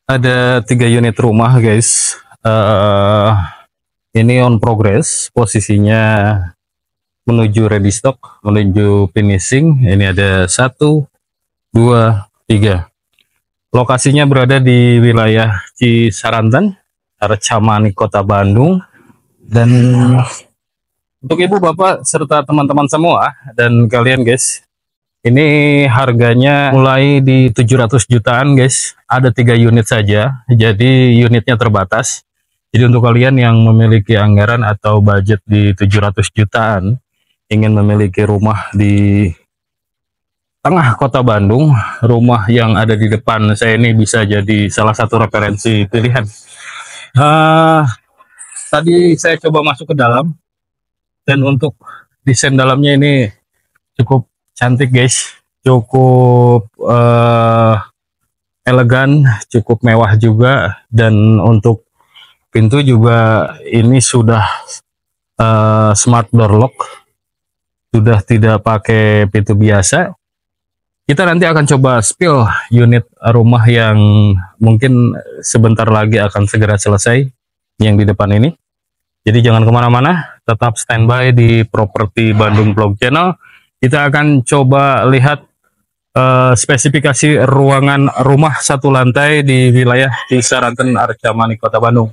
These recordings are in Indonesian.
Ada 3 unit rumah guys. Ini on progress, posisinya menuju ready stock, menuju finishing. Ini ada 1, 2, 3. Lokasinya berada di wilayah Cisaranten, Arca Mani, Kota Bandung. Dan untuk ibu bapak serta teman-teman semua dan kalian guys, ini harganya mulai di 700 jutaan guys. Ada 3 unit saja, jadi unitnya terbatas. Jadi untuk kalian yang memiliki anggaran atau budget di 700 jutaan, ingin memiliki rumah di tengah kota Bandung, rumah yang ada di depan saya ini bisa jadi salah satu referensi pilihan. Tadi saya coba masuk ke dalam, dan untuk desain dalamnya ini cukup cantik guys, cukup elegan, cukup mewah juga. Dan untuk pintu juga ini sudah smart door lock, sudah tidak pakai pintu biasa. Kita nanti akan coba spill unit rumah yang mungkin sebentar lagi akan segera selesai, yang di depan ini. Jadi jangan kemana-mana, tetap standby di Properti Bandung Vlog Channel. Kita akan coba lihat spesifikasi ruangan rumah 1 lantai di wilayah Cisaranten, Arca Mani, Kota Bandung.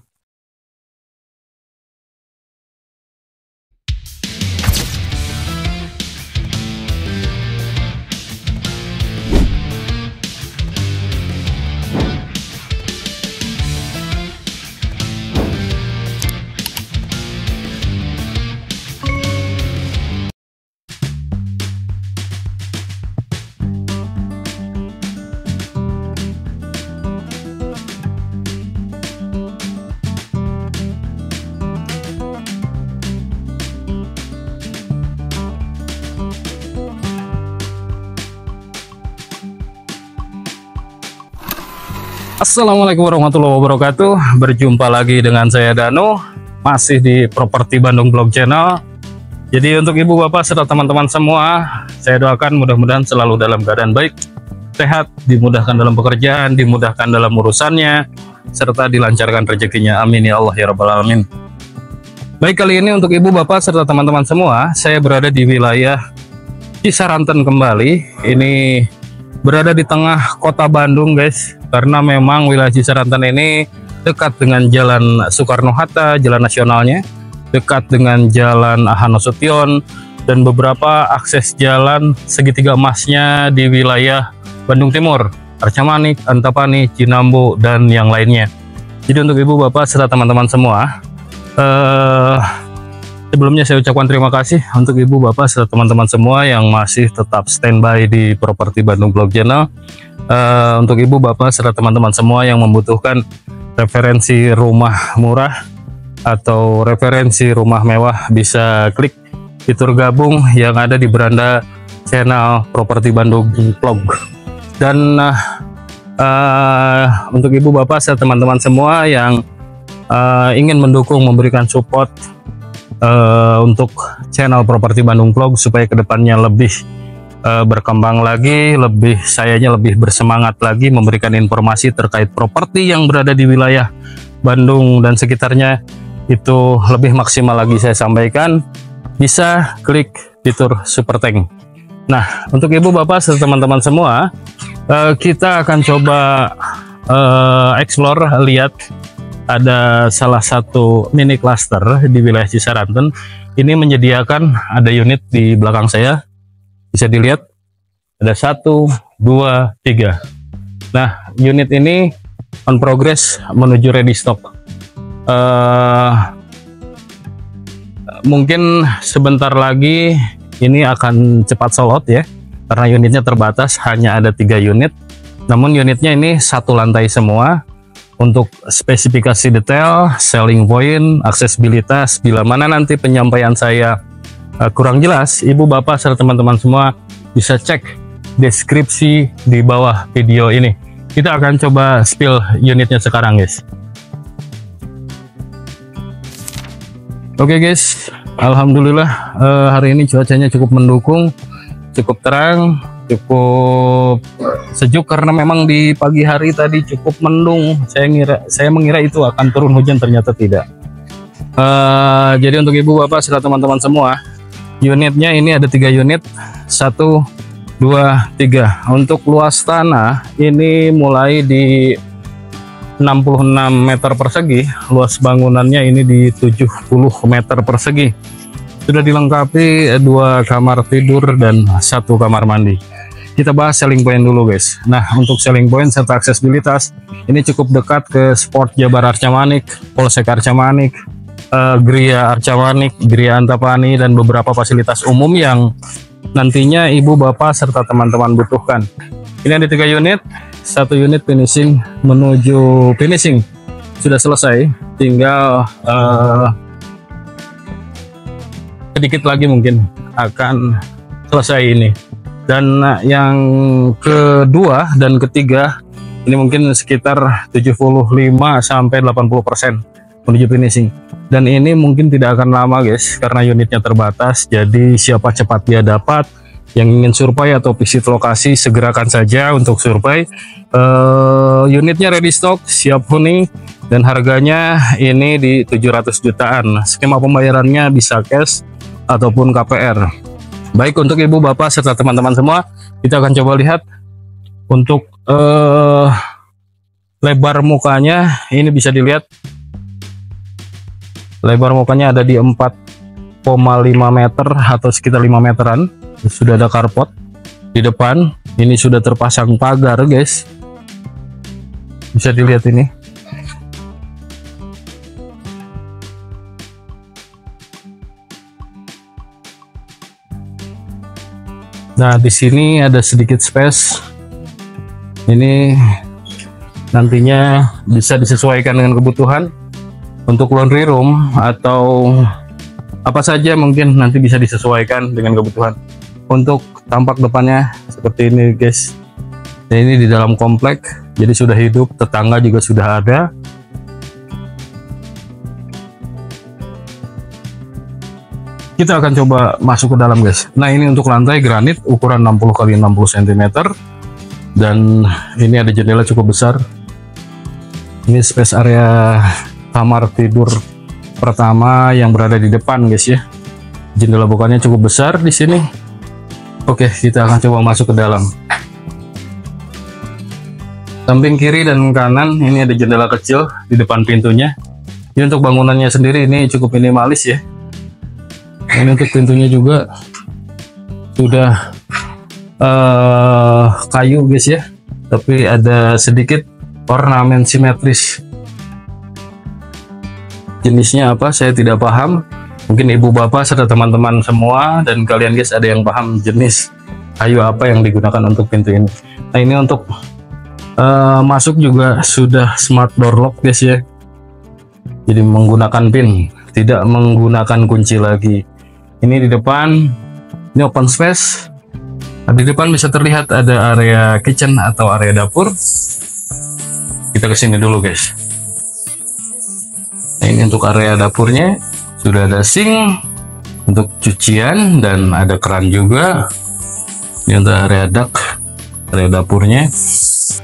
Assalamualaikum warahmatullahi wabarakatuh. Berjumpa lagi dengan saya Danu, masih di Properti Bandung Vlog Channel. Jadi untuk ibu bapak serta teman-teman semua, saya doakan mudah-mudahan selalu dalam keadaan baik, sehat, dimudahkan dalam pekerjaan, dimudahkan dalam urusannya, serta dilancarkan rezekinya. Amin ya Allah ya rabbal alamin. Baik, kali ini untuk ibu bapak serta teman-teman semua, saya berada di wilayah Cisaranten kembali. Ini berada di tengah kota Bandung guys, karena memang wilayah Cisaranten ini dekat dengan Jalan Soekarno-Hatta, jalan nasionalnya, dekat dengan Jalan Ahmad Nasution, dan beberapa akses jalan segitiga emasnya di wilayah Bandung Timur, Arca Mani, Antapani, Cinambo, dan yang lainnya. Jadi untuk ibu bapak serta teman-teman semua, sebelumnya saya ucapkan terima kasih untuk ibu bapak serta teman-teman semua yang masih tetap standby di Properti Bandung Vlog Channel. Untuk ibu bapak serta teman-teman semua yang membutuhkan referensi rumah murah atau referensi rumah mewah, bisa klik fitur gabung yang ada di beranda channel Properti Bandung Vlog. Dan untuk ibu bapak serta teman-teman semua yang ingin mendukung, memberikan support untuk channel Properti Bandung Vlog supaya kedepannya lebih berkembang lagi, sayanya lebih bersemangat lagi memberikan informasi terkait properti yang berada di wilayah Bandung dan sekitarnya, itu lebih maksimal lagi saya sampaikan, bisa klik fitur super thank. Nah, untuk ibu bapak serta teman-teman semua, kita akan coba explore, lihat ada salah satu mini cluster di wilayah Cisaranten. Ini menyediakan, ada unit di belakang saya, bisa dilihat ada 1, 2, 3. Nah, unit ini on progress menuju ready stock. Mungkin sebentar lagi ini akan cepat sold out ya, karena unitnya terbatas, hanya ada 3 unit. Namun unitnya ini 1 lantai semua. Untuk spesifikasi detail, selling point, aksesibilitas, bila mana nanti penyampaian saya kurang jelas, ibu bapak serta teman-teman semua bisa cek deskripsi di bawah video ini. Kita akan coba spill unitnya sekarang guys. Oke guys, alhamdulillah hari ini cuacanya cukup mendukung, cukup terang, cukup sejuk karena memang di pagi hari tadi cukup mendung. Saya mengira itu akan turun hujan, ternyata tidak. Jadi untuk ibu bapak serta teman-teman semua, unitnya ini ada 3 unit, 1, 2, 3. Untuk luas tanah ini mulai di 66 meter persegi, luas bangunannya ini di 70 meter persegi. Sudah dilengkapi 2 kamar tidur dan 1 kamar mandi. Kita bahas selling point dulu guys. Nah, untuk selling point serta aksesibilitas, ini cukup dekat ke Sport Jabar Arca Manik, Polsek Arca Manik, Gria Arca Manik, Gria Antapani, dan beberapa fasilitas umum yang nantinya ibu bapak serta teman-teman butuhkan. Ini ada 3 unit, 1 unit finishing menuju finishing sudah selesai, tinggal sedikit lagi mungkin akan selesai ini. Dan yang kedua dan ketiga ini mungkin sekitar 75 sampai 80% menuju finishing. Dan ini mungkin tidak akan lama guys, karena unitnya terbatas. Jadi siapa cepat dia dapat. Yang ingin survei atau visit lokasi, segerakan saja untuk survei. Unitnya ready stock, siap huni, dan harganya ini di 700 jutaan. Skema pembayarannya bisa cash ataupun KPR. Baik, untuk ibu bapak serta teman-teman semua, kita akan coba lihat untuk lebar mukanya. Ini bisa dilihat lebar mukanya ada di 4,5 meter atau sekitar 5 meteran. Sudah ada carport di depan. Ini sudah terpasang pagar guys, bisa dilihat ini. Nah, di sini ada sedikit space. Ini nantinya bisa disesuaikan dengan kebutuhan. Untuk laundry room atau apa saja mungkin nanti bisa disesuaikan dengan kebutuhan. Untuk tampak depannya seperti ini guys. Nah, ini di dalam komplek, jadi sudah hidup, tetangga juga sudah ada. Kita akan coba masuk ke dalam guys. Nah, ini untuk lantai granit ukuran 60 x 60 cm, dan ini ada jendela cukup besar. Ini space area kamar tidur pertama yang berada di depan guys ya. Jendela bukanya cukup besar di sini. Oke, kita akan coba masuk ke dalam. Samping kiri dan kanan ini ada jendela kecil di depan pintunya. Ini untuk bangunannya sendiri ini cukup minimalis ya. Ini untuk pintunya juga sudah kayu guys ya, tapi ada sedikit ornamen simetris. Jenisnya apa saya tidak paham, mungkin ibu bapak serta teman-teman semua dan kalian guys ada yang paham jenis kayu apa yang digunakan untuk pintu ini. Nah, ini untuk masuk juga sudah smart door lock guys ya, jadi menggunakan pin, tidak menggunakan kunci lagi. Ini di depan, ini open space. Nah, di depan bisa terlihat ada area kitchen atau area dapur. Kita ke sini dulu guys. Nah, ini untuk area dapurnya sudah ada sink untuk cucian dan ada keran juga. Ini untuk area dak, area dapurnya.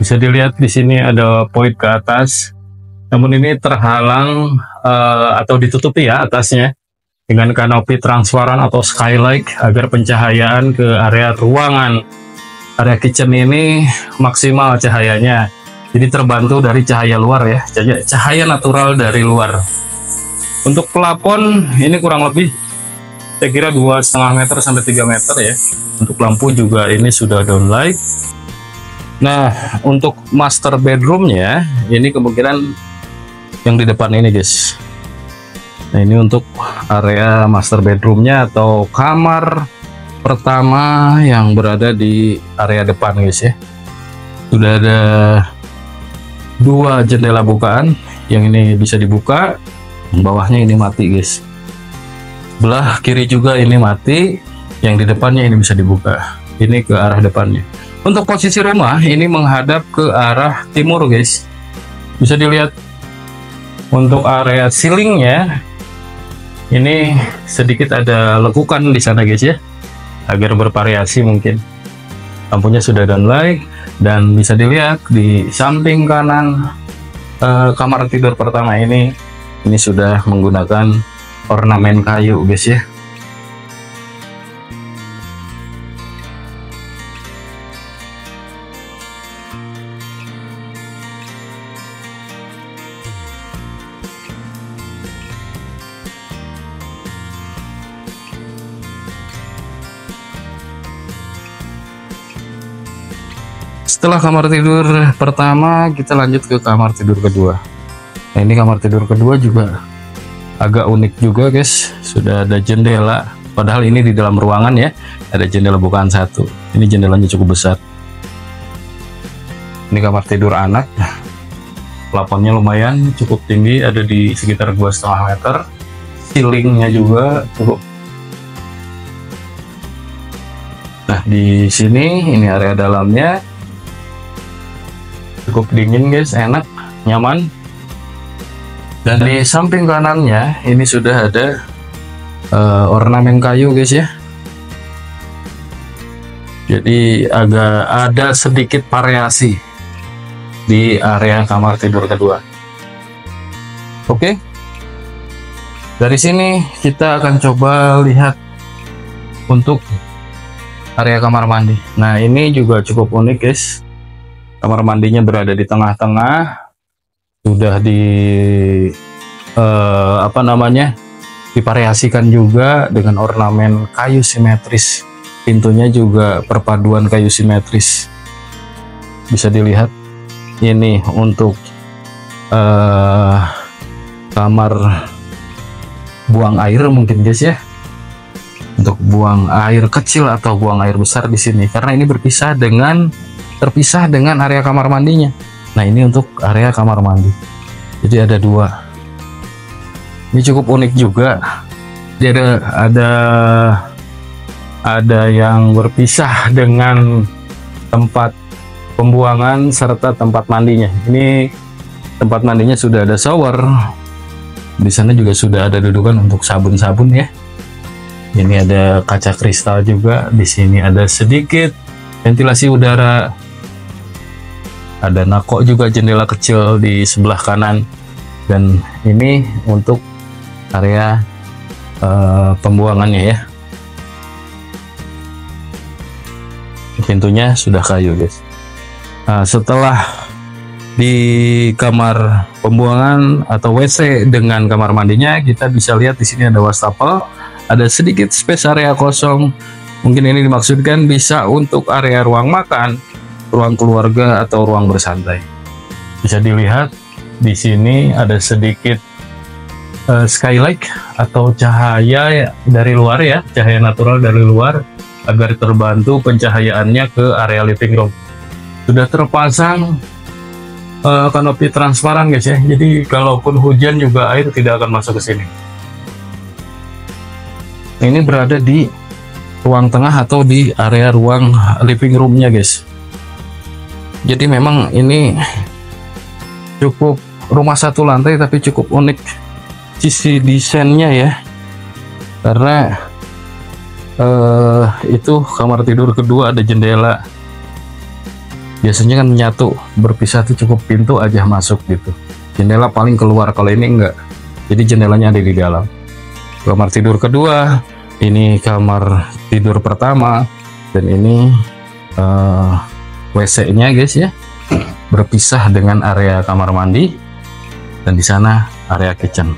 Bisa dilihat di sini ada void ke atas. Namun ini terhalang atau ditutupi ya atasnya dengan kanopi transparan atau skylight agar pencahayaan ke area ruangan. Area kitchen ini maksimal cahayanya, jadi terbantu dari cahaya luar ya, cahaya natural dari luar. Untuk plafon ini kurang lebih saya kira 2,5 meter sampai 3 meter ya. Untuk lampu juga ini sudah downlight. Nah, untuk master bedroomnya ini kemungkinan yang di depan ini guys. Nah, ini untuk area master bedroomnya atau kamar pertama yang berada di area depan guys ya. Sudah ada 2 jendela bukaan, yang ini bisa dibuka, yang bawahnya ini mati guys. Belah kiri juga ini mati, yang di depannya ini bisa dibuka. Ini ke arah depannya. Untuk posisi rumah ini menghadap ke arah timur guys. Bisa dilihat untuk area ceilingnya ini sedikit ada lekukan di sana guys ya, agar bervariasi mungkin. lampunya sudah downlight, dan bisa dilihat di samping kanan kamar tidur pertama ini sudah menggunakan ornamen kayu guys ya. Setelah kamar tidur pertama, kita lanjut ke kamar tidur kedua. Nah, ini kamar tidur kedua juga agak unik juga guys, sudah ada jendela, padahal ini di dalam ruangan ya, ada jendela bukaan satu. Ini jendelanya cukup besar. Ini kamar tidur anak, plafonnya lumayan cukup tinggi, ada di sekitar 2,5 meter. Ceilingnya juga cukup. Nah, di sini ini area dalamnya cukup dingin guys, enak, nyaman. Dan di samping kanannya ini sudah ada ornamen kayu guys ya. Jadi agak ada sedikit variasi di area kamar tidur kedua. Oke, dari sini kita akan coba lihat untuk area kamar mandi. Nah, ini juga cukup unik guys. Kamar mandinya berada di tengah-tengah, sudah divariasikan juga dengan ornamen kayu simetris. Pintunya juga perpaduan kayu simetris. Bisa dilihat ini untuk kamar buang air mungkin guys ya. Untuk buang air kecil atau buang air besar di sini, karena ini terpisah dengan area kamar mandinya. Nah, ini untuk area kamar mandi. Jadi ada dua. Ini cukup unik juga. Jadi ada yang berpisah dengan tempat pembuangan serta tempat mandinya. Ini tempat mandinya sudah ada shower. Di sana juga sudah ada dudukan untuk sabun-sabun ya. Ini ada kaca kristal juga. Di sini ada sedikit ventilasi udara. Ada nako juga, jendela kecil di sebelah kanan. Dan ini untuk area pembuangannya ya. Pintunya sudah kayu guys. Nah, setelah di kamar pembuangan atau WC dengan kamar mandinya, kita bisa lihat di sini ada wastafel, ada sedikit space area kosong. Mungkin ini dimaksudkan bisa untuk area ruang makan, ruang keluarga, atau ruang bersantai. Bisa dilihat di sini ada sedikit skylight atau cahaya dari luar ya, cahaya natural dari luar, agar terbantu pencahayaannya ke area living room. Sudah terpasang kanopi transparan guys ya, jadi kalaupun hujan juga air tidak akan masuk ke sini. Ini berada di ruang tengah atau di area ruang living roomnya guys. Jadi memang ini cukup rumah satu lantai tapi cukup unik sisi desainnya ya, karena itu kamar tidur kedua ada jendela. Biasanya kan menyatu, berpisah tuh cukup pintu aja masuk gitu, jendela paling keluar. Kalau ini enggak, jadi jendelanya ada di dalam. Kamar tidur kedua, ini kamar tidur pertama, dan ini WC-nya guys ya, berpisah dengan area kamar mandi, dan di sana area kitchen.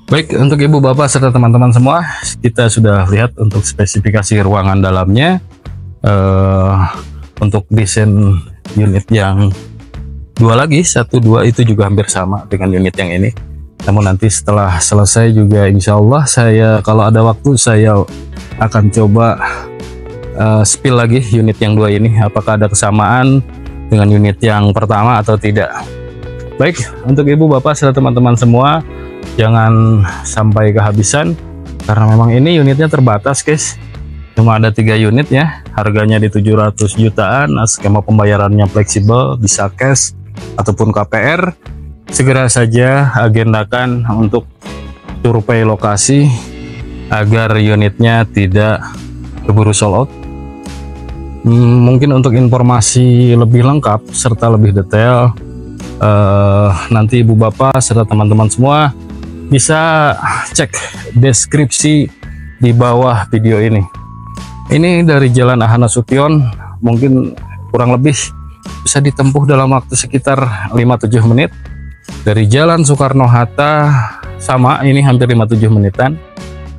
Baik, untuk ibu bapak serta teman-teman semua, kita sudah lihat untuk spesifikasi ruangan dalamnya. Untuk desain unit yang dua lagi, 1, 2 itu juga hampir sama dengan unit yang ini. Namun nanti setelah selesai juga insya Allah saya, kalau ada waktu, saya akan coba spill lagi unit yang dua ini, apakah ada kesamaan dengan unit yang pertama atau tidak. Baik, untuk ibu bapak serta teman-teman semua, jangan sampai kehabisan, karena memang ini unitnya terbatas guys, cuma ada 3 unit ya, harganya di 700 jutaan, skema pembayarannya fleksibel, bisa cash ataupun KPR. segera saja agendakan untuk survei lokasi agar unitnya tidak keburu sold out. Mungkin untuk informasi lebih lengkap serta lebih detail, nanti ibu bapak serta teman-teman semua bisa cek deskripsi di bawah video ini. Ini dari Jalan Ahana Sution, mungkin kurang lebih bisa ditempuh dalam waktu sekitar 5-7 menit. Dari Jalan Soekarno-Hatta sama, ini hampir 5-7 menitan,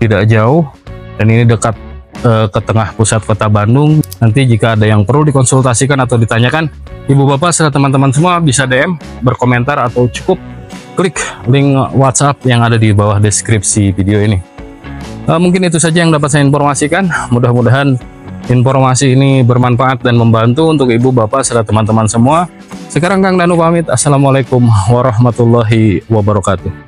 tidak jauh, dan ini dekat ke tengah pusat kota Bandung. Nanti jika ada yang perlu dikonsultasikan atau ditanyakan, ibu bapak serta teman-teman semua bisa DM, berkomentar, atau cukup klik link WhatsApp yang ada di bawah deskripsi video ini. Mungkin itu saja yang dapat saya informasikan. Mudah-mudahan informasi ini bermanfaat dan membantu untuk ibu bapak serta teman-teman semua. Sekarang Kang Danu pamit. Assalamualaikum warahmatullahi wabarakatuh.